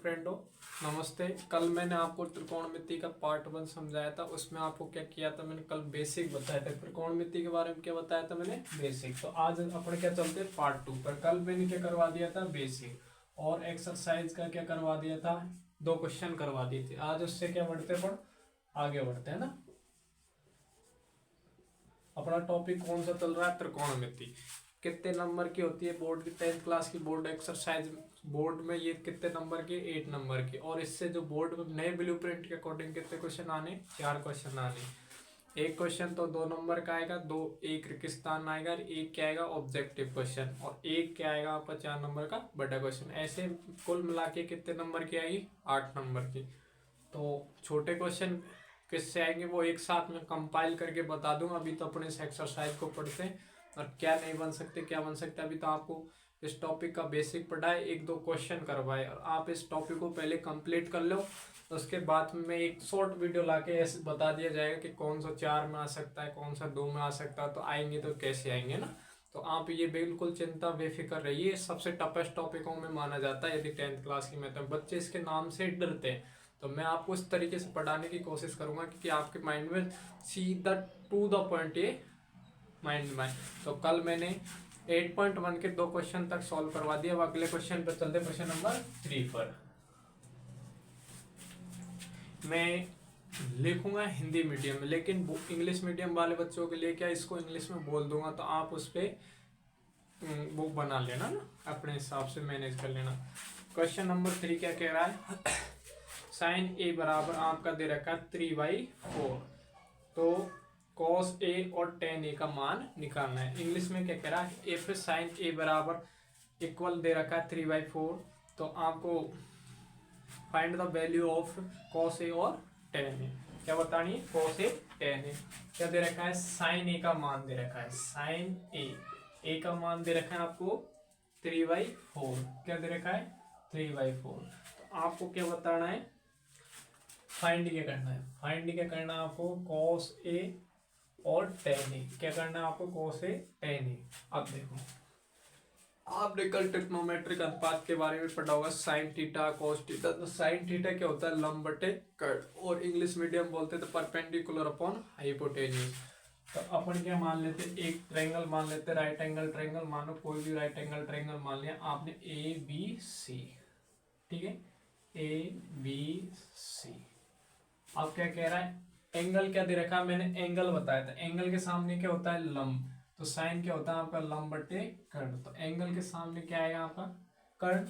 फ्रेंडों, नमस्ते। कल मैंने आपको त्रिकोणमिति का पार्ट 1 समझाया था। उसमें आपको क्या किया था, मैंने कल बेसिक बताया था। त्रिकोणमिति के बारे में क्या बताया था मैंने, बेसिक। तो आज अपन क्या चलते हैं पार्ट 2 पर। कल मैंने क्या करवा दिया था, बेसिक और एक्सरसाइज का क्या करवा दिया था, 2 क्वेश्चन करवा दिए थे। आज उससे क्या बढ़ते पर आगे बढ़ते हैं ना। अपना टॉपिक कौन सा चल रहा है, त्रिकोणमिति। कितने नंबर की होती है बोर्ड की, 10th क्लास की बोर्ड एक्सरसाइज बोर्ड में ये कितने नंबर की, 8 नंबर की। और इससे जो बोर्ड में नए ब्लूप्रिंट के अकॉर्डिंग कितने क्वेश्चन आने, 4 क्वेश्चन आने। एक क्वेश्चन तो 2 नंबर का आएगा, एक रेगिस्तान आएगा, एक क्या आएगा ऑब्जेक्टिव क्वेश्चन, और एक क्या आएगा आपका 4 नंबर का बड़ा क्वेश्चन। ऐसे कुल मिला के कितने नंबर की आएगी, 8 नंबर की। तो छोटे क्वेश्चन किससे आएंगे वो एक साथ में कंपाइल करके बता दूंगा। अभी तो अपने इस एक्सरसाइज को पढ़ते हैं और क्या नहीं बन सकते, क्या बन सकता है। अभी तो आपको इस टॉपिक का बेसिक पढ़ाए, 1-2 क्वेश्चन करवाए, और आप इस टॉपिक को पहले कंप्लीट कर लो। उसके बाद में एक शॉर्ट वीडियो लाके ऐसे बता दिया जाएगा कि कौन सा 4 में आ सकता है, कौन सा 2 में आ सकता है। तो आएंगे तो कैसे आएंगे ना। तो आप ये बिल्कुल चिंता बेफिक्र रहिए। सबसे टफेस्ट टॉपिकों में माना जाता है। यदि 10th क्लास की मैथ, बच्चे इसके नाम से डरते हैं, तो मैं आपको इस तरीके से पढ़ाने की कोशिश करूंगा कि आपके माइंड में सीधा टू द पॉइंट ये माइंड में। तो कल मैंने 8.1 के 2 क्वेश्चन तक सॉल्व करवा दिया। अब अगले क्वेश्चन पर चलते, क्वेश्चन नंबर 3 पर। मैं लिखूंगा हिंदी मीडियम में, लेकिन इंग्लिश मीडियम वाले बच्चों के लिए क्या, इसको इंग्लिश में बोल दूंगा, तो आप उस पर वो बना लेना ना, अपने हिसाब से मैनेज कर लेना। क्वेश्चन नंबर 3 क्या कह रहा है, साइन ए बराबर आपका दे रखा है 3/4। तो कॉस ए और टेन ए का मान निकालना है। इंग्लिश में क्या कह रहा है, इफ साइन ए बराबर इक्वल दे रखा है 3/4, तो आपको find the value of cos A और टेन ए। क्या बतानी है, कॉस ए टेन ए। क्या दे रखा है, साइन ए का मान दे रखा है, साइन ए का मान दे रखा है आपको 3/4। क्या दे रखा है, 3/4। तो आपको क्या बताना है, फाइंड क्या करना है, आपको कॉस ए और टेन ए। क्या करना है आपको, कॉस ए टेन ए। अब देखो, आपने कल ट्रिग्नोमेट्रिक अनुपात के बारे में पढ़ा होगा, साइन थीटा कॉस थीटा। तो साइन थीटा क्या होता है, लंब बटे कर्ड, और इंग्लिश मीडियम बोलते तो परपेंडिकुलर अपॉन हाइपोटेन्यूज। तो अपन क्या मान लेते, एक ट्रायंगल मान लेते, राइट एंगल ट्रायंगल मानो, कोई भी राइट एंगल ट्रायंगल मान लिया आपने, ए बी सी। ठीक है, ए बी सी। अब क्या कह रहा है, एंगल क्या दे रखा है, मैंने एंगल बताया था। एंगल के सामने क्या होता है, लंब। तो साइन क्या होता है आपका, लंब बटे कर्ण। तो एंगल के सामने क्या आएगा आपका, कर्ण।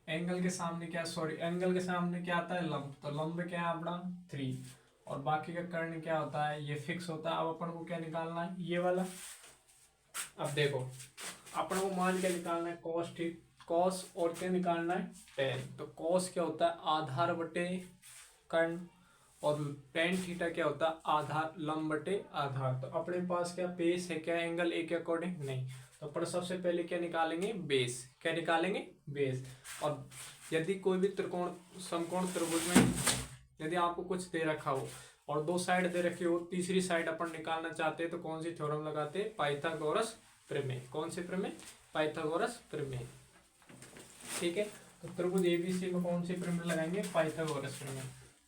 एंगल के सामने क्या, सॉरी, एंगल के सामने क्या आता है, लंब। तो लंब क्या है अपना 3, और बाकी का कर्ण क्या होता है, ये फिक्स होता है। अब अपन को क्या निकालना है, ये वाला। अब देखो, अपन को मान क्या निकालना है, कॉस और क्या निकालना है, टेन। तो कॉस क्या होता है, आधार बटे कर्ण, और टेन थीटा क्या होता है, आधार लंब बटे आधार। तो अपने पास क्या बेस है, क्या एंगल ए के अकॉर्डिंग नहीं। तो अपन सबसे पहले क्या निकालेंगे, बेस। क्या निकालेंगे, बेस। और यदि कोई भी त्रिकोण समकोण त्रिभुज में यदि आपको कुछ दे रखा हो और 2 साइड दे रखी हो, तीसरी साइड अपन निकालना चाहते हैं, तो कौन सी थ्योरम लगाते हैं, पाइथागोरस प्रमेय। कौन से प्रमेय, पाइथागोरस प्रमेय। ठीक है, तो त्रिभुज एबीसी में कौन सी प्रमेय लगाएंगे, पाइथागोरस प्रमेय।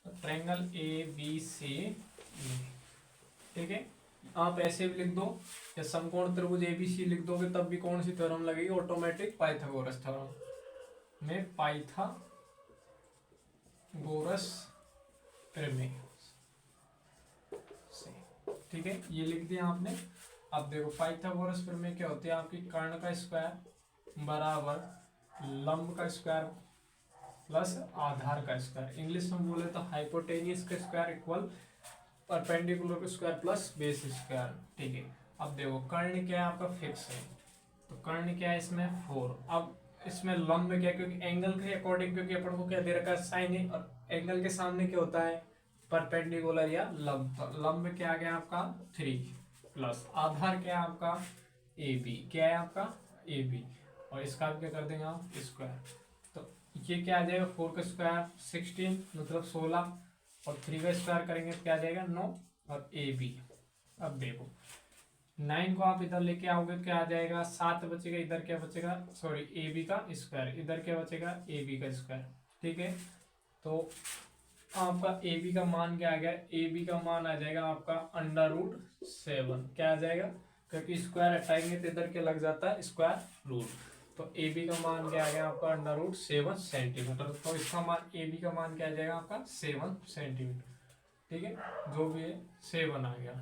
तो ट्रायंगल ए बी सी, ठीक है, आप ऐसे भी लिख दो, या समकोण त्रिभुज एबीसी लिख दोगे तब भी कौन सी थ्योरम लगेगी, ऑटोमेटिक पाइथागोरस थ्योरम में पाइथागोरस प्रमेय। ठीक है, ये लिख दिया आपने। अब देखो, पाइथागोरस प्रमेय क्या होती है आपकी, कर्ण का स्क्वायर बराबर लंब का स्क्वायर प्लस आधार का स्क्वायर। इंग्लिश में बोले तो हाइपोटेनियस का स्क्वायर इक्वल परपेंडिकुलर का स्क्वायर प्लस बेस स्क्वायर। ठीक है, अब देखो कर्ण क्या है आपका, फिक्स है। तो कर्ण क्या है इसमें 4। अब इसमें लंब क्या है, क्योंकि एंगल के अकॉर्डिंग, क्योंकि अपन को क्या दे रखा है, साइन है, और एंगल के सामने क्या होता है, परपेंडिकुलर या लंब। तो लंब क्या आ गया आपका 3, प्लस आधार क्या है आपका ए बी। क्या है आपका ए बी, और इसका क्या कर देंगे आप, स्क्वायर। तो ये क्या आ जाएगा, 4 का स्क्वायर 16 मतलब 16, और 3 का स्क्वायर करेंगे तो क्या आ जाएगा 9, और ए बी। अब देखो 9 को आप इधर लेके आओगे क्या आ जाएगा, 7 बचेगा, इधर क्या बचेगा, सॉरी ए बी का स्क्वायर, इधर क्या बचेगा ए बी का स्क्वायर। ठीक है, तो आपका ए बी का मान क्या आ गया, ए बी का मान आ जाएगा आपका √7। क्या आ जाएगा, क्योंकि स्क्वायर हटाएंगे तो इधर क्या लग जाता है स्क्वायर रूट। तो ए बी का मान क्या आ गया आपका √7 सेंटीमीटर। तो इसका मान ए बी का मान क्या आ जाएगा आपका 7 सेंटीमीटर। ठीक है, जो भी है 7 आ गया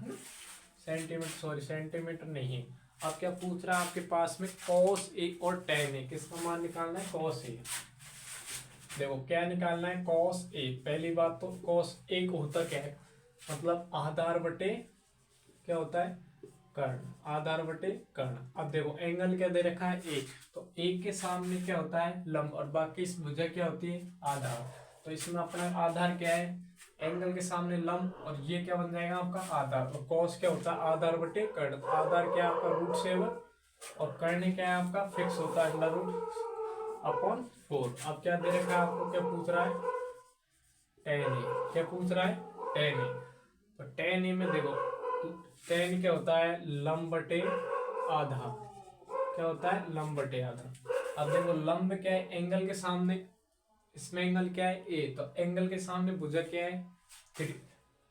सेंटीमीटर, सॉरी सेंटीमीटर नहीं है। अब क्या पूछ रहा है आपके पास में, cos a और tan a, किसका मान निकालना है, cos a। देखो क्या निकालना है, cos a। पहली बात तो cos a को होता क्या है, मतलब आधार बटे क्या होता है कर्ण, आधार बटे कर्ण। अब देखो एंगल क्या दे रखा है एक, तो एक के सामने क्या होता है लंब, और बाकी इस भुजा क्या होती है आधार। तो इसमें अपना आधार क्या है, एंगल के सामने लंब, और ये क्या बन जाएगा आपका आधार। और कॉस क्या होता है आधार बटे कर्ण, आधार क्या है आपका √7, और कर्ण क्या है आपका फिक्स होता है √4। अब क्या दे रखा है आपको, क्या पूछ रहा है tan a, क्या पूछ रहा है tan a। तो tan a में देखो tan क्या होता है लंब बटे आधा, क्या होता है लंब बटे आधा। अब देखो लंब क्या है एंगल के सामने, इसमें एंगल क्या है ए, तो एंगल के सामने भुजा क्या है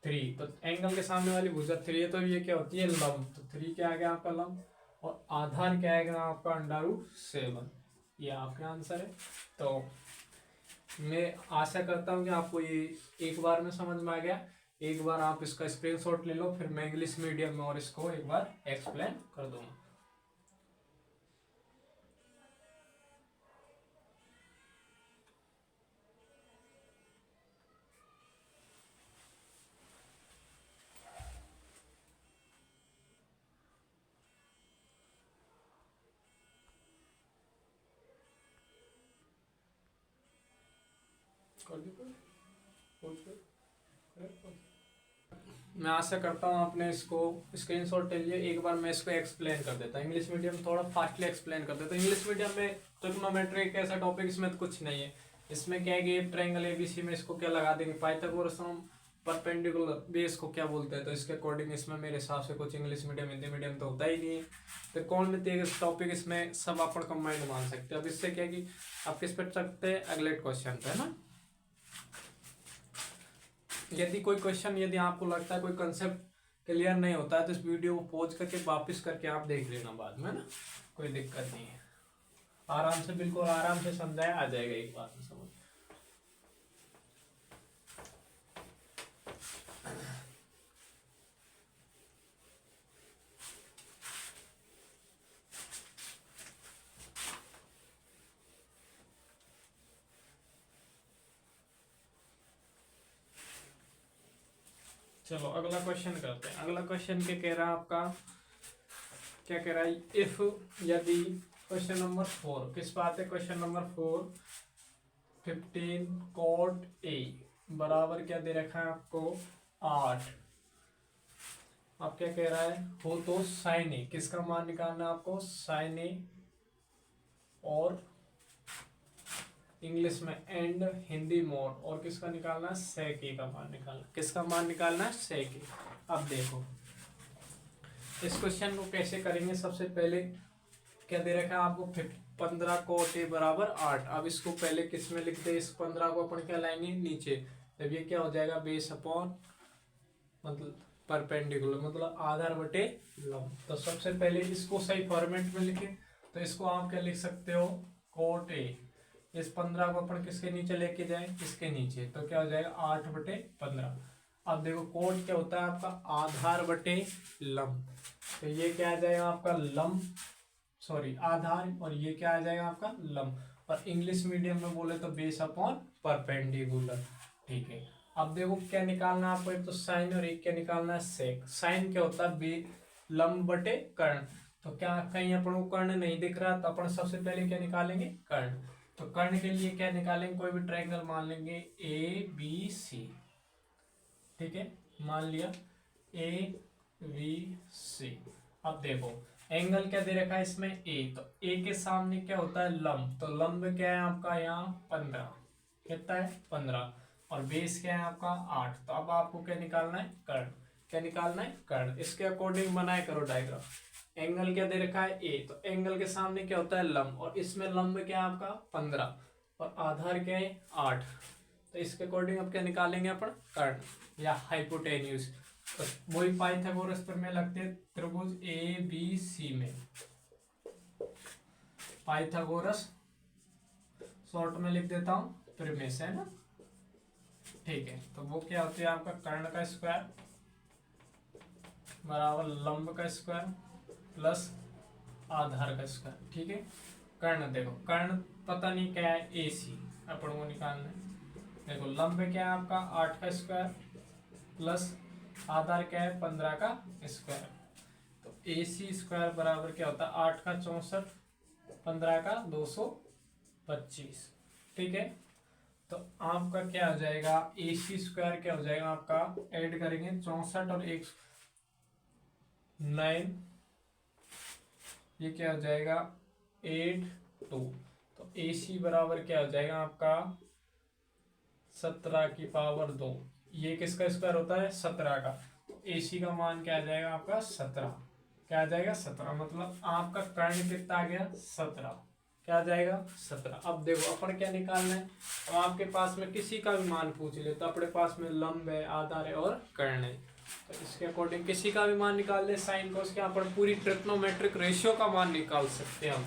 3, तो एंगल के सामने वाली भुजा 3 है, तो ये क्या होती है लंब। तो 3 क्या आ गया आपका लंब, और आधार क्या आएगा आपका √7। ये आपका आंसर है। तो मैं आशा करता हूँ कि आपको ये एक बार में समझ में आ गया। एक बार आप इसका स्क्रीनशॉट ले लो, फिर मैं इंग्लिश मीडियम में और इसको एक बार एक्सप्लेन कर दूंगा। मैं आशा करता हूँ आपने इसको स्क्रीनशॉट ले लिया। एक बार मैं इसको एक्सप्लेन कर देता हूँ, इंग्लिश मीडियम में थोड़ा फास्टली एक्सप्लेन कर देता हूँ। इंग्लिश मीडियम में ट्रिग्नोमेट्री एक ऐसा टॉपिक, इसमें तो कुछ नहीं है। इसमें क्या है कि ट्रायंगल एबीसी में इसको क्या लगा देंगे पाइथागोरस परपेंडिकुलर बेस को क्या बोलते हैं, तो इसके अकॉर्डिंग इसमें मेरे हिसाब से कुछ इंग्लिश मीडियम हिंदी मीडियम तो होता ही नहीं है। तो कौन में तेज टॉपिक इसमें सब अपन कंबाइंड मान सकते हैं। अब इससे क्या कि आप किस पे सकते हैं अगले क्वेश्चन पे, है ना। यदि कोई क्वेश्चन, यदि आपको लगता है कोई कंसेप्ट क्लियर नहीं होता है, तो इस वीडियो को पॉज करके वापस करके आप देख लेना बाद में ना, कोई दिक्कत नहीं है। आराम से, बिल्कुल आराम से समझाया आ जाएगा एक बार में समझ। चलो अगला क्वेश्चन करते हैं। अगला क्वेश्चन क्या कह रहा है आपका, क्या कह रहा है, इफ यदि, क्वेश्चन नंबर 4 किस बात है, क्वेश्चन नंबर 4 15 cot a बराबर क्या दे रखा है आपको 8। अब क्या कह रहा है, हो तो साइन ए, किसका मान निकालना है आपको साइन ए, और इंग्लिश में एंड हिंदी मोड, और किसका निकालना है सेक ए का मान निकालना, किसका मान निकालना है सेक ए। अब देखो इस क्वेश्चन को कैसे करेंगे, सबसे पहले क्या दे रखा है आपको 15 cot a बराबर 8। अब इसको पहले किस में लिखते हैं, इस 15 को अपन क्या लाएंगे नीचे, तब ये क्या हो जाएगा बेस अपॉन मतलब परपेंडिकुलर, मतलब आधार बटे लंब। तो सबसे पहले इसको सही फॉर्मेट में लिखे, तो इसको आप क्या लिख सकते हो cot a, इस 15 को अपन किसके नीचे लेके जाए इसके नीचे, तो क्या हो जाएगा 8/15। अब देखो कोट क्या होता है आपका आधार बटे लंब, तो ये क्या आ जाएगा आपका लंब, सॉरी आधार, और ये क्या आ जाएगा आपका लंब, और इंग्लिश मीडियम में बोले तो बेस अपॉन परपेंडिकुलर। ठीक है, अब देखो क्या निकालना है आपको, एक तो साइन और एक क्या निकालना है सेक। साइन क्या होता है बे लंब बटे कर्ण, तो क्या कहीं अपन को कर्ण नहीं दिख रहा, तो अपन सबसे पहले क्या निकालेंगे कर्ण। तो कर्ण के लिए क्या निकालेंगे, कोई भी ट्रायंगल मान लेंगे ए बी सी। ठीक है, मान लिया ए बी सी। अब देखो एंगल क्या दे रखा है इसमें ए, तो ए के सामने क्या होता है लंब, तो लंब क्या है आपका यहाँ 15, कितना है 15, और बेस क्या है आपका 8। तो अब आपको क्या निकालना है कर्ण, क्या निकालना है, कर्ण। इसके अकॉर्डिंग बनाए करो डायग्राम। एंगल क्या दे रखा है, ए, तो एंगल के सामने क्या होता है, लंब, और इसमें लंब क्या है आपका 15 और आधार क्या है 8। तो इसके अकॉर्डिंग अब क्या निकालेंगे अपन, कर्ण या हाइपोटेन्यूज। तो वही पाइथागोरस पर में लगते हैं त्रिभुज ए बी सी में, पाइथागोरस शॉर्ट में लिख देता हूं प्रीमिस, है ना, ठीक है। तो वो क्या होती है आपका कर्ण का स्क्वायर बराबर लंब का स्क्वायर प्लस आधार का स्क्वायर, ठीक है। कर्ण देखो, कर्ण पता नहीं क्या है, ए सी अपन को निकालना है। देखो लंब क्या है आपका 8 का स्क्वायर प्लस आधार क्या है 15 का स्क्वायर। तो ए सी स्क्वायर बराबर क्या होता है 8 का 64 15 का 225, ठीक है। तो आपका क्या हो जाएगा, ए सी स्क्वायर क्या हो जाएगा आपका, ऐड करेंगे 64 और 1 9, ये क्या हो जाएगा 8 2। तो ए सी बराबर क्या हो जाएगा आपका 17 की पावर 2। ये किसका स्क्वायर होता है 17 का। तो ए सी का मान क्या आ जाएगा आपका 17, क्या आ जाएगा 17, मतलब आपका कर्ण कितना आ गया 17, क्या आ जाएगा 17। अब देखो अपन क्या निकालना है, तो आपके पास में किसी का भी मान पूछ ले, तो अपने पास में लंब है, आधार है और कर्ण है, तो इसके अकॉर्डिंग किसी का भी मान निकाल ले साइन कोस के, अपन पूरी ट्रिग्नोमेट्रिक रेशियो का मान निकाल सकते हैं हम।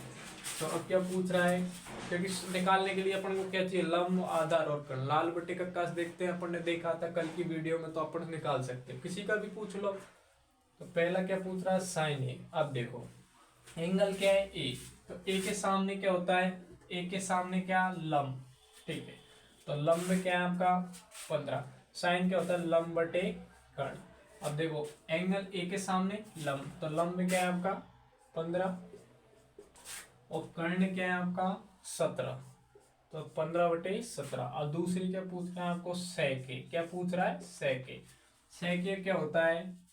तो अब क्या पूछ रहा है, क्योंकि निकालने के लिए अपन को क्या चाहिए, लंब, आधार और कर्ण। लाल बट्टे का कस देखते हैं, अपन ने देखा था कल की वीडियो में, तो अपन निकाल सकते हैं, किसी का भी पूछ लो। तो पहला क्या पूछ रहा है साइन ए। अब देखो एंगल क्या है ए, तो ए के सामने क्या होता है, ए के सामने क्या लंब, ठीक है। तो लंब क्या है आपका 15, साइन क्या होता है लंब बटे कर्ण। अब देखो एंगल ए के सामने लंब, तो लंब क्या है आपका 15 और कर्ण क्या है आपका 17, तो 15 बटे 17। और दूसरी क्या पूछ रहा है आपको सेक ए, क्या पूछ रहा है सेक ए। सेक ए क्या होता है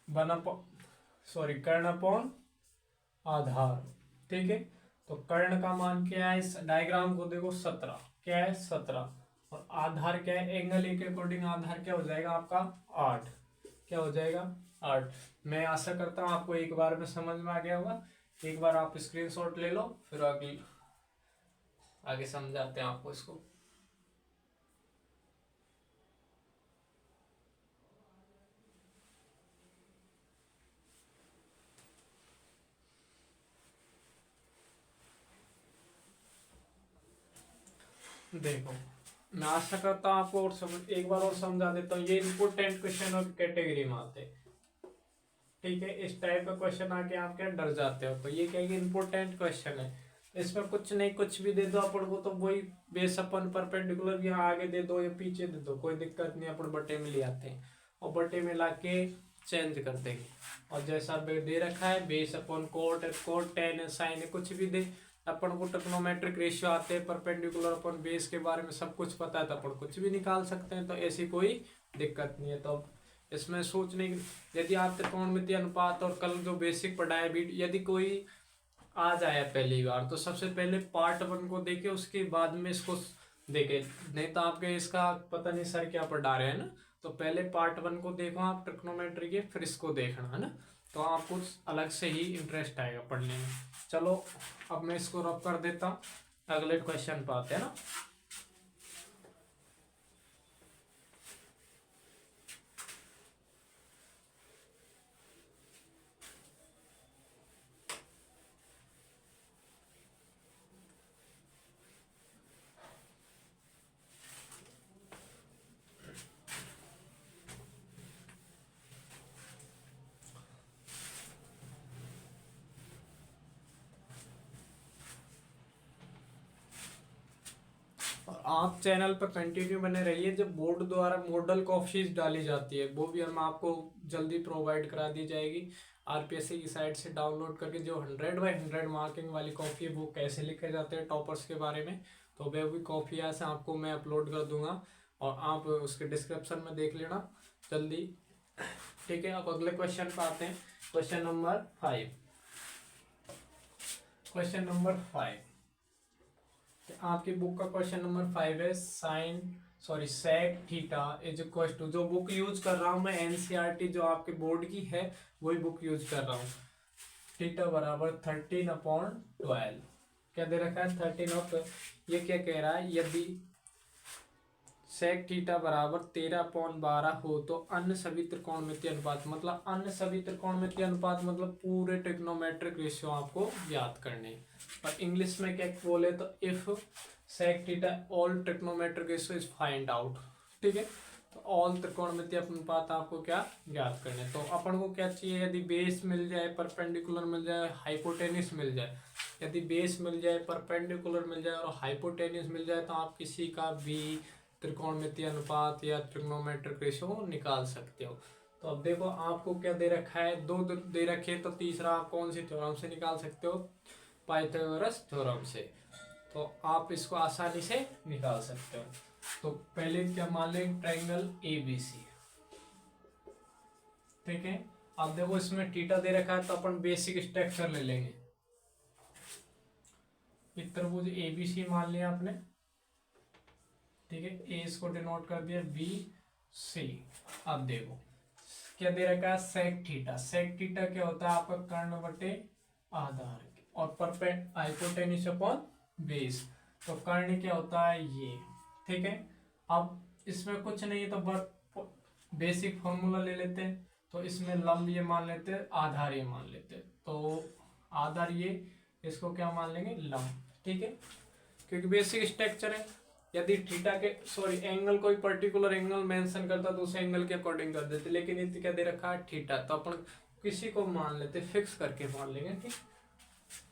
कर्ण अपॉन आधार, ठीक है। तो कर्ण का मान क्या है, इस डायग्राम को देखो 17, क्या है 17, और आधार क्या है, एंगल ए के अकॉर्डिंग आधार क्या हो जाएगा आपका 8, क्या हो जाएगा 8। मैं आशा करता हूँ आपको एक बार में समझ में आ गया होगा। एक बार आप स्क्रीनशॉट ले लो, फिर आगे समझाते हैं आपको इसको। देखो मैं आशा करता हूँ आपको और समझ, एक बार और समझा देता हूँ। ये इंपोर्टेंट क्वेश्चन और कैटेगरी में आते हैं, ठीक है। इस टाइप का क्वेश्चन आके आप क्या डर जाते हो, तो ये क्या इंपोर्टेंट क्वेश्चन है। इसमें कुछ नहीं, कुछ भी दे दो अपन को, तो वही बेस अपन परपेंडिकुलर यहाँ आगे दे दो या पीछे दे दो, कोई दिक्कत नहीं, अपन बटे में ले आते हैं और बटे में लाके चेंज कर देंगे। और जैसा दे रखा है बेस अपन कोट टेन साइन कुछ भी दे, अपन को ट्रिग्नोमेट्रिक रेशियो आते हैं, परपेंडिकुलर अपन बेस के बारे में सब कुछ पता है, तो अपन कुछ भी निकाल सकते हैं, तो ऐसी कोई दिक्कत नहीं है। तो इसमें सोचने की, यदि आप त्रिकोणमितीय अनुपात और कल जो बेसिक पढ़ाया भी, यदि कोई आ जाए पहली बार, तो सबसे पहले पार्ट 1 को देखे, उसके बाद में इसको देखे, नहीं तो आपके इसका पता नहीं सर क्या पढ़ा रहे हैं ना। तो पहले पार्ट 1 को देखो आप ट्रिग्नोमेट्री के, फिर इसको देखना, है ना, तो आपको अलग से ही इंटरेस्ट आएगा पढ़ने में। चलो अब मैं इसको रब कर देता हूँ, अगले क्वेश्चन पे आते हैं ना। आप चैनल पर कंटिन्यू बने रहिए, जब बोर्ड द्वारा मॉडल कॉपीज डाली जाती है वो भी हम आपको जल्दी प्रोवाइड करा दी जाएगी। आरपीएससी की साइट से डाउनलोड करके जो 100/100 मार्किंग वाली कॉपी है वो कैसे लिखे जाते हैं टॉपर्स के बारे में, तो वह भी कॉपी ऐसे आपको मैं अपलोड कर दूंगा और आप उसके डिस्क्रिप्शन में देख लेना जल्दी, ठीक है। अब अगले क्वेश्चन पर आते हैं, क्वेश्चन नंबर 5। क्वेश्चन नंबर 5 आपकी बुक का क्वेश्चन नंबर 5 है, sine sorry sec theta is equal to, जो बुक यूज कर रहा हूं मैं एनसीईआरटी जो आपके बोर्ड की है वही बुक यूज कर रहा हूँ। थीटा बराबर 13/12, क्या दे रखा है 13 ये क्या कह रहा है, यदि सेक थीटा बराबर 13/12 हो तो अन्य सभी त्रिकोणमितीय अनुपात, मतलब अन्य सभी त्रिकोणमितीय अनुपात मतलब पूरे ट्रिग्नोमेट्रिक रेशियो आपको याद करने। और इंग्लिश में क्या बोले तो if sec theta all trigonometric ratio is find out, ठीक है। तो ऑल त्रिकोणमितीय अनुपात आपको क्या याद करने, तो अपन को क्या चाहिए, यदि बेस मिल जाए, परपेंडिकुलर मिल जाए, हाइपोटेनिस मिल जाए। यदि बेस मिल जाए, परपेंडिकुलर मिल जाए और हाइपोटेनिस मिल जाए तो आप किसी का भी त्रिकोणमितीय अनुपात या ट्रिग्नोमेट्रिक रेशियो निकाल सकते हो। तो अब देखो आपको क्या दे रखा है, दो दे रखे, तो तीसरा आप कौन सी थ्योरम से निकाल सकते हो, पाइथागोरस थ्योरम से। तो आप इसको आसानी से निकाल सकते हो। तो पहले क्या मान लें, ट्रायंगल एबीसी, ठीक है। अब देखो इसमें थीटा दे रखा है तो अपन बेसिक स्ट्रक्चर ले लेंगे। एक त्रिभुज एबीसी मान लिया आपने, ठीक है। ए इसको डिनोट कर दिया बी सी। अब देखो क्या दे रखा है, सेक थीटा। सेक थीटा क्या होता है आपका कर्ण बटे आधार, और परपेंड हाइपोटेन्यूज अपॉन बेस। तो कर्ण क्या होता है ये, ठीक है। अब इसमें कुछ नहीं तो बस बेसिक फॉर्मूला ले लेते हैं। तो इसमें लंब ये मान लेते हैं, आधार ये मान लेते हैं। तो आधार ये, इसको क्या मान लेंगे लंब, ठीक है, क्योंकि बेसिक स्ट्रक्चर है। यदि थीटा के सॉरी एंगल कोई पर्टिकुलर एंगल मेंशन करता तो उस एंगल के अकॉर्डिंग कर देते, लेकिन ये क्या दे रखा है थीटा, तो अपन किसी को मान लेते, फिक्स करके मान लेंगे, ठीक।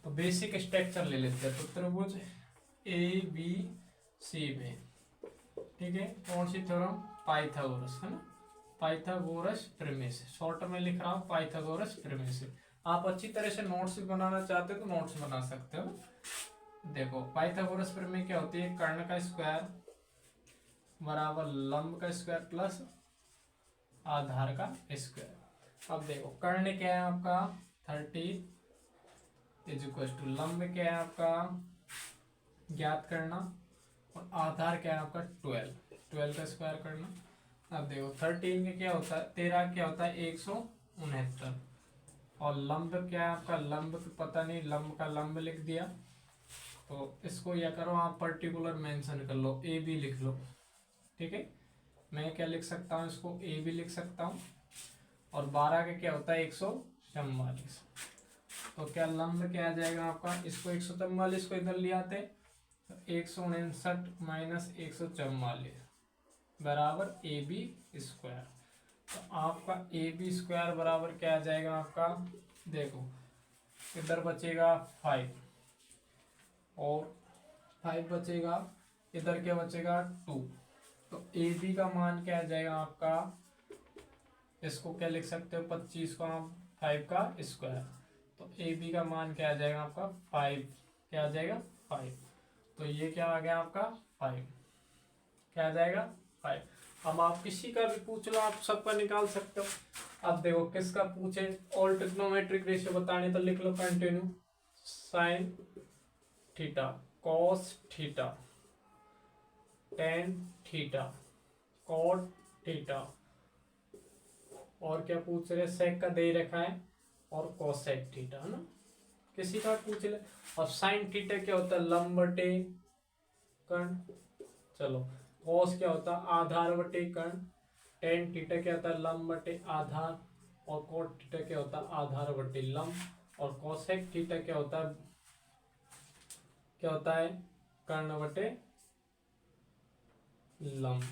तो बेसिक स्ट्रक्चर ले लेते हैं। तो त्रिभुज ए बी सी में, ठीक है, कौन सी थ्योरम, पाइथागोरस, है ना, पाइथागोरस प्रमेय से। शॉर्ट में लिख रहा हूँ पाइथागोरस प्रमेय से। आप अच्छी तरह से नोट्स बनाना चाहते हो तो नोट्स बना सकते हो। देखो पाइथागोरस प्रमेय क्या होती है, कर्ण का स्क्वायर बराबर लंब का स्क्वायर प्लस आधार का स्क्वायर। अब देखो कर्ण क्या है आपका 30 इज इक्वल टू लंब क्या है आपका ज्ञात करना, और आधार क्या है आपका 12 का स्क्वायर करना। अब देखो 13 का क्या होता है, 13 क्या होता है 169, और लंब क्या है आपका, लंब तो पता नहीं, लंब का लंब लिख दिया। तो इसको या करो आप पर्टिकुलर मेंशन कर लो, ए बी लिख लो, ठीक है। मैं क्या लिख सकता हूँ, इसको ए बी लिख सकता हूँ। और 12 का क्या होता है 144। तो क्या लंब क्या आ जाएगा आपका, इसको 144 को इधर ले आते, तो 169 माइनस 144 बराबर ए बी स्क्वायर। तो आपका ए बी स्क्वायर बराबर क्या आ जाएगा आपका, देखो इधर बचेगा 5 और 5 बचेगा, इधर क्या बचेगा 2। तो ए बी का मान क्या आ जाएगा आपका, इसको क्या लिख सकते हो 25 को आप 5 का स्क्वायर। तो ए बी का मान क्या आ जाएगा आपका 5, क्या आ जाएगा 5। तो ये क्या आ गया आपका 5, क्या आ जाएगा 5। अब आप किसी का भी पूछ लो, आप सबका निकाल सकते हो। अब देखो किसका पूछे, ऑल ट्रिग्नोमेट्रिक रेशियो बताने, तो लिख लो continue sine theta cos theta tan theta cot theta, और क्या पूछ रहे, सेक का दे ही रखा है, और कोसेक थीटा, है ना, किसी का पूछ ले। और साइन थीटा क्या होता है, लंब बटे कर्ण, चलो। कॉस क्या होता है, आधार बटे कर्ण। टेन थीटा क्या होता है, लंब बटे आधार। और कोट थीटा क्या होता है, आधार बटे लंब। और कोसेक थीटा क्या होता है कर्ण बटे लंब।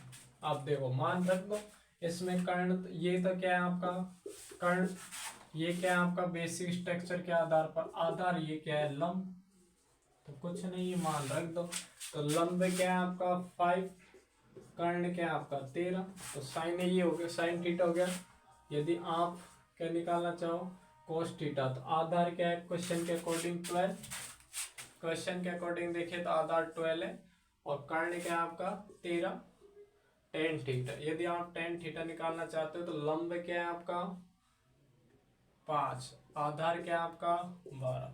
अब देखो मान रख दो इसमें कर्ण, ये तो क्या है आपका कर्ण, ये क्या है आपका बेसिक स्ट्रक्चर के आधार पर आधार, ये क्या है लंब। तो कुछ नहीं मान रख दो। तो लंब क्या है आपका 5, कर्ण क्या है आपका 13। तो साइन ये हो गया, साइन थीटा हो गया। यदि आप क्या निकालना चाहो कोस थीटा, तो आधार क्या है क्वेश्चन के अकॉर्डिंग 12, क्वेश्चन के अकॉर्डिंग देखें तो आधार 12 है। और कर्ण क्या है आपका 13, टेन थीटा। यदि आप टेन थीटा निकालना चाहते हो तो लंब क्या है आपका 5, आधार क्या है आपका 12।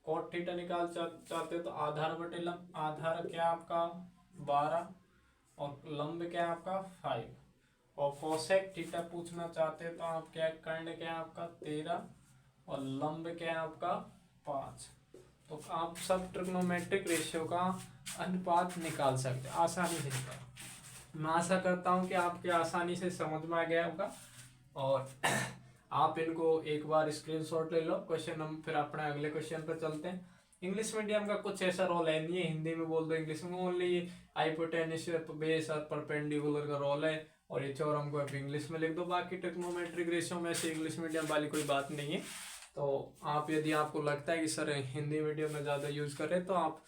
कोट थीटा निकाल चाहते हो तो आधार बटे लंब, आधार क्या है आपका 12, और लंब क्या है आपका 5, और कोसेक थीटा पूछना चाहते हैं तो आप क्या कर्ण क्या है आपका 13 और लंब क्या है आपका 5। तो आप सब ट्रिग्नोमेट्रिक रेशियो का अनुपात निकाल सकते हैं, आसानी से निकाल। मैं आशा करता हूँ कि आपके आसानी से समझ में आ गया होगा, और आप इनको एक बार स्क्रीनशॉट ले लो क्वेश्चन। हम फिर अपने अगले क्वेश्चन पर चलते हैं। इंग्लिश मीडियम का कुछ ऐसा रोल है नहीं है, हिंदी में बोल दो इंग्लिश में, ओनली हाइपोटेन्यूस बेस और परपेंडिकुलर का रोल है, और ये थ्योरम को आप इंग्लिश में लिख दो। बाकी ट्रिग्नोमेट्रिक रेशियो में से इंग्लिश मीडियम वाली कोई बात नहीं है। तो आप यदि आपको लगता है कि सर हिंदी मीडियम में ज़्यादा यूज़ करें तो आप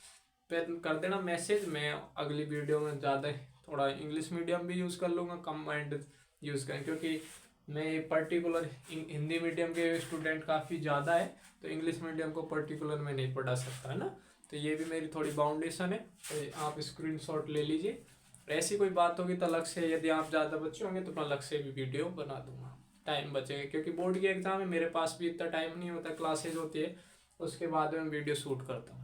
कर देना मैसेज, मैं अगली वीडियो में ज़्यादा थोड़ा इंग्लिश मीडियम भी यूज़ कर लूँगा, कम्बाइंड यूज़ करें, क्योंकि मैं पर्टिकुलर हिंदी मीडियम के स्टूडेंट काफ़ी ज़्यादा है, तो इंग्लिश मीडियम को पर्टिकुलर में नहीं पढ़ा सकता है ना। तो ये भी मेरी थोड़ी बाउंडेशन है, तो आप स्क्रीनशॉट ले लीजिए। ऐसी कोई बात होगी तो अलग से, यदि आप ज़्यादा बच्चे होंगे तो मैं अलग से भी वीडियो बना दूंगा, टाइम बचेगा, क्योंकि बोर्ड की एग्ज़ाम है, मेरे पास भी इतना टाइम नहीं होता, क्लासेज होती है उसके बाद में वीडियो शूट करता हूँ।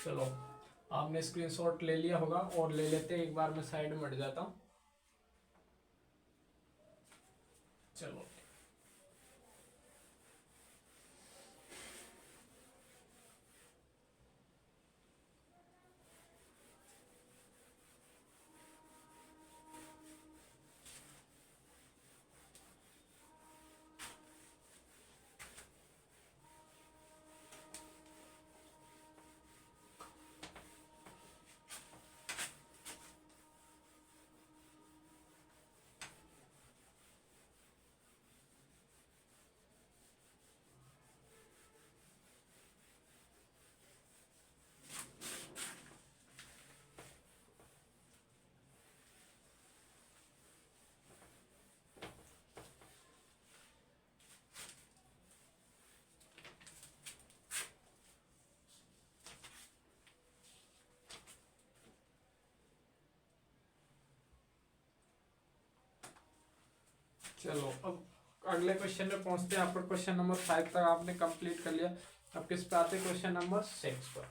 चलो आपने स्क्रीनशॉट ले लिया होगा, और ले लेते हैं, एक बार मैं साइड में हट जाता हूँ। चलो चलो अब अगले क्वेश्चन में पहुंचते हैं। आपका क्वेश्चन नंबर 5 तक आपने कंप्लीट कर लिया। अब किस पे आते हैं, क्वेश्चन नंबर 6 पर।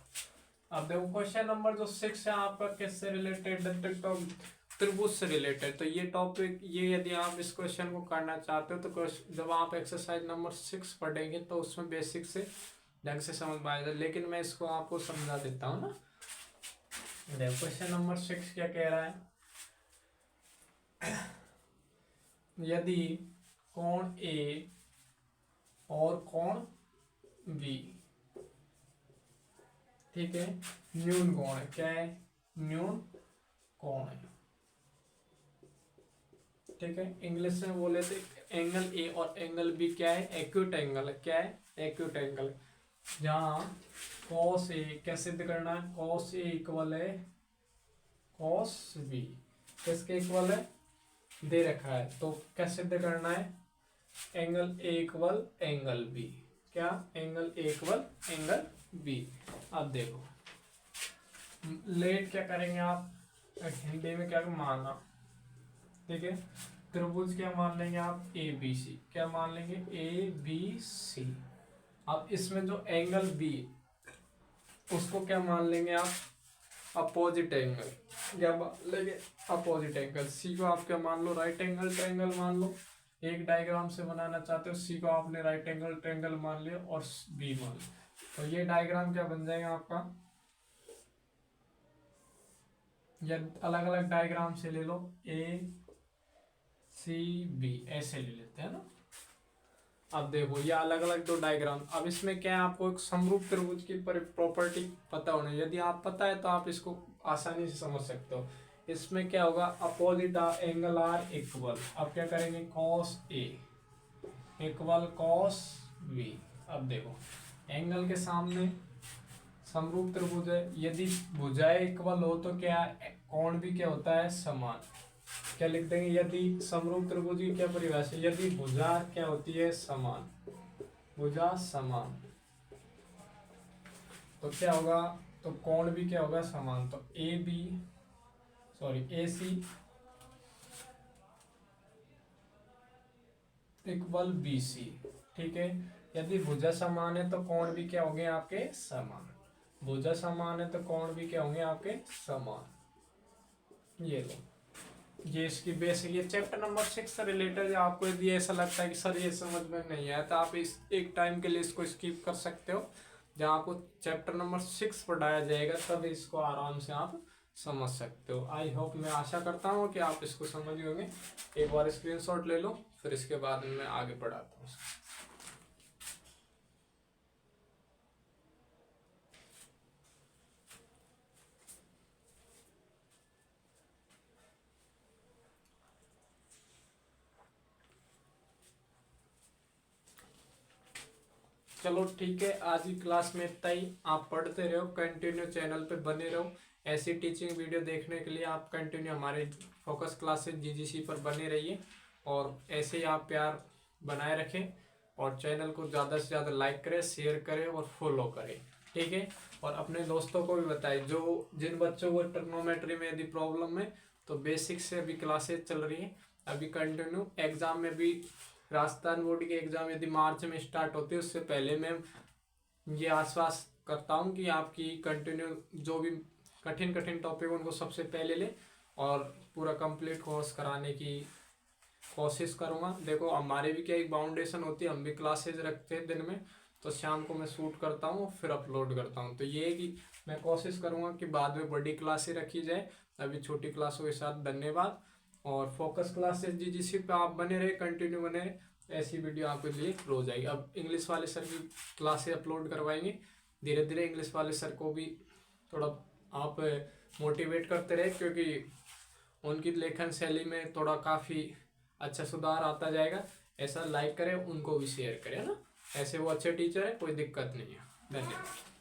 अब देखो क्वेश्चन नंबर जो 6 है आपका किससे रिलेटेड, त्रिभुज से रिलेटेड। तो ये टॉपिक, ये यदि आप इस क्वेश्चन को करना चाहते हो तो जब आप एक्सरसाइज नंबर 6 पढ़ेंगे तो उसमें बेसिक से ढंग से समझ में आएगा, लेकिन मैं इसको आपको समझा देता हूँ ना। देखो क्वेश्चन नंबर 6 क्या कह रहा है, यदि कोण ए और कोण बी, ठीक है, न्यून कोण है, क्या है, न्यून कोण है, ठीक है। इंग्लिश में बोले थे एंगल ए और एंगल बी क्या है, एक्यूट एंगल है, क्या है, एक्यूट एंगल है। जहां कॉस ए क्या सिद्ध करना है, कॉस ए इक्वल है कॉस बी, किसके इक्वल है, दे रखा है, तो क्या सिद्ध करना है, angle A equal angle B, क्या, angle A equal angle B. अब देखो लेट क्या करेंगे आप, हिंदी में क्या मानना, ठीक है, त्रिभुज क्या मान लेंगे आप, ए बी सी, क्या मान लेंगे, ए बी सी। अब इसमें जो एंगल बी उसको क्या मान लेंगे आप, अपोजिट एंगल, क्या मान लेंगे, अपोजिट एंगल। सी को आप क्या मान लो, राइट एंगल ट्रायंगल मान लो। एक डायग्राम से बनाना चाहते हो, सी को आपने राइट एंगल ट्रायंगल मान लिया और बी मान लिया, तो ये डायग्राम क्या बन जाएगा आपका, या अलग अलग डायग्राम से ले लो, ए सी बी ऐसे ले लेते हैं ना। अब देखो ये अलग अलग दो डायग्राम, अब इसमें क्या है, आपको एक समरूप त्रिभुज की प्रॉपर्टी पता होनी, यदि आप पता है तो आप इसको आसानी से समझ सकते हो। इसमें क्या होगा, अपोजिट एंगल आर इक्वल, अब क्या करेंगे, cos A equal cos B. अब देखो एंगल के सामने समरूप त्रिभुज है, यदि भुजाएं इक्वल हो तो क्या कोण भी क्या होता है, समान। क्या लिख देंगे, यदि समरूप त्रिभुज की क्या परिभाषा, यदि भुजा क्या होती है, समान, भुजा समान, तो क्या होगा, तो कोण भी क्या होगा, समान। तो A B sorry A C equal B C, ठीक है, यदि भुजा समान है तो कोण भी क्या होंगे आपके समान। भुजा समान है तो कोण भी क्या होंगे आपके समान। ये लो, ये इसकी बेसिक, ये चैप्टर नंबर 6 से रिलेटेड। आपको यदि ऐसा लगता है कि सर ये समझ में नहीं आया तो आप इस एक टाइम के लिए इसको स्किप कर सकते हो। जहाँ आपको चैप्टर नंबर 6 पढ़ाया जाएगा तब इसको आराम से आप समझ सकते हो। आई होप, मैं आशा करता हूँ कि आप इसको समझ होंगे। एक बार स्क्रीनशॉट ले लो, फिर इसके बाद मैं आगे पढ़ाता हूँ। चलो ठीक है, आज की क्लास में इतना ही। आप पढ़ते रहो, कंटिन्यू चैनल पे बने रहो। ऐसी टीचिंग वीडियो देखने के लिए आप कंटिन्यू हमारे फोकस क्लासेस जीजीसी पर बने रहिए, और ऐसे ही आप प्यार बनाए रखें, और चैनल को ज़्यादा से ज़्यादा लाइक करें, शेयर करें और फॉलो करें, ठीक है। और अपने दोस्तों को भी बताएं, जो जिन बच्चों को ट्रिग्नोमेट्री में यदि प्रॉब्लम है तो बेसिक से अभी क्लासेस चल रही है। अभी कंटिन्यू एग्जाम में भी, राजस्थान बोर्ड के एग्जाम यदि मार्च में स्टार्ट होते हैं, उससे पहले मैं ये आश्वास करता हूँ कि आपकी कंटिन्यू जो भी कठिन कठिन टॉपिक उनको सबसे पहले ले, और पूरा कंप्लीट कोर्स कराने की कोशिश करूँगा। देखो हमारे भी क्या एक बाउंडेशन होती है, हम भी क्लासेज रखते हैं दिन में, तो शाम को मैं शूट करता हूँ फिर अपलोड करता हूँ। तो ये है कि मैं कोशिश करूँगा कि बाद में बड़ी क्लासें रखी जाए, अभी छोटी क्लासों के साथ। धन्यवाद। और फोकस क्लासेस जीजीसी पे आप बने रहे, कंटिन्यू बने रहे, ऐसी वीडियो आपके लिए रोज आएगी। अब इंग्लिश वाले सर की क्लासेस अपलोड करवाएंगे धीरे धीरे। इंग्लिश वाले सर को भी थोड़ा आप मोटिवेट करते रहे, क्योंकि उनकी लेखन शैली में थोड़ा काफ़ी अच्छा सुधार आता जाएगा। ऐसा लाइक करें, उनको भी शेयर करें ना, ऐसे वो अच्छे टीचर है, कोई दिक्कत नहीं है। धन्यवाद।